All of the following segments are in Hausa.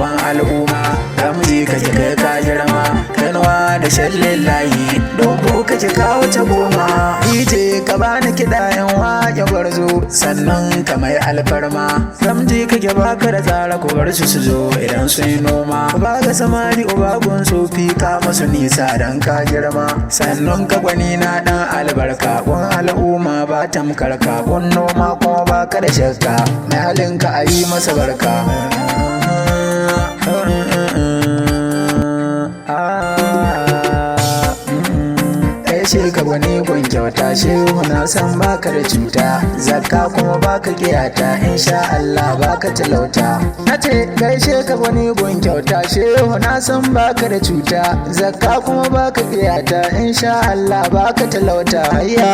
uban al'umma gamji kake kai ka girma kanwa da shallin layi dogo kake ka wuce goma ije ka bani kiɗa yan waƙe gwarzo sannan ka mai alfarma gamji kake baka da tsara ku bar su zo idan sun yi noma ba ga samari uba gun sofi ka masu nisa dan ka girma sannan ka gwani na dan albarka kun al'umma ba tamkar ka kun noma kuma baka da shakka mai halinka a yi masa barka Shehu ka gwani gun kyauta Shehu na san baka da cuta zakka kuma baka kiyata insha Allah baka talauta nace gaishe ka gwani gun kyauta Shehu na san baka da cuta zakka kuma baka kiyata insha Allah baka talauta hayya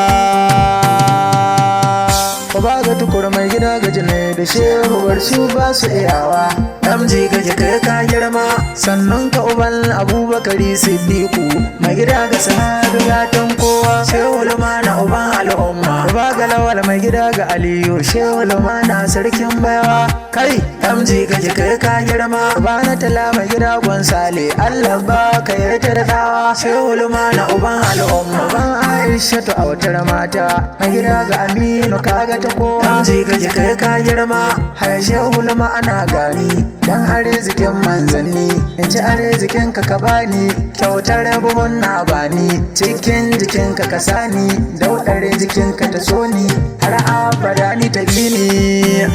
ba ga tukur mai gida gaji ne da Shehu bar su ba su iyawa namji gaji kai ka girma sannan ka uban Abubakari Siddiqu mai gida ga sahabi gatan kowa Shehu Lumana uban al'umma ba ga lawal mai gida ga Aliyu Shehu Lumana sarkin baiwa kai namji gaji kai ka girma ba na tala mai gida Gonzale Allah ba ka yarda da dawa Shehu Lumana uban al'umma ban Aisha to autar mata mai gida ga Aminu kaga ta kowa namji gaji kai ka girma har Shehu Lumana gani dan arzikin manzanni in ci arzikin ka bani kyautar buhun na bani cikin jikin ka sani daudar jikin ka ta soni har abada ni ta gini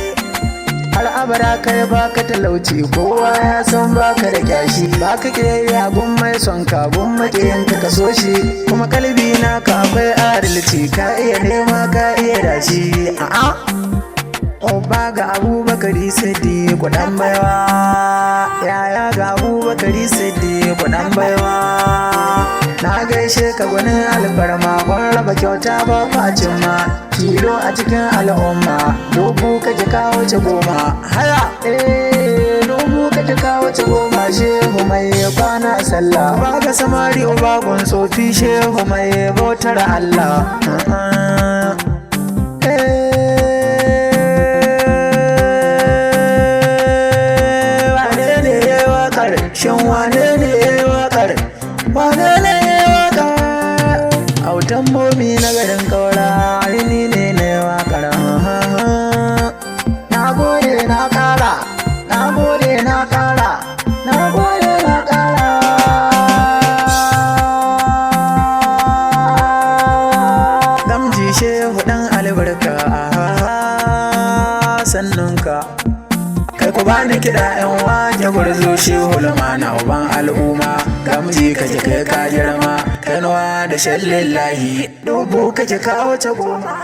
har abada kai baka talauci kowa ya san baka da kyashi baka kiyayya gun mai son ka gun makiyin ka so shi kuma kalbi na ka akwai adalci ka iya nema ka iya dashi a'a Oba ga Abubakari Siddiqu dan baiwa yaya ga Abubakari Siddiqu dan baiwa na gaishe ka gwanin alfarma kun raba kyauta ba facin ma kilo a cikin al'umma dubu kake kawo ce goma haya dubu kake kawo ce goma Shehu mai kwana sallah ba ga samari uba gun tsofi Shehu mai bautar Allah shin wane ne waƙar wane ne waƙar autan momi na garin kaura aini ne waƙar na gode na ƙara na gode na ƙara na gode na ƙara gamji Shehu dan albarka sannunka kai ku bani kiɗa yan waƙe gwarzo Shehu Lumana uban al'umma gamji kake kai ka girma kanwa da shallin layi dubu kake kawo ta goma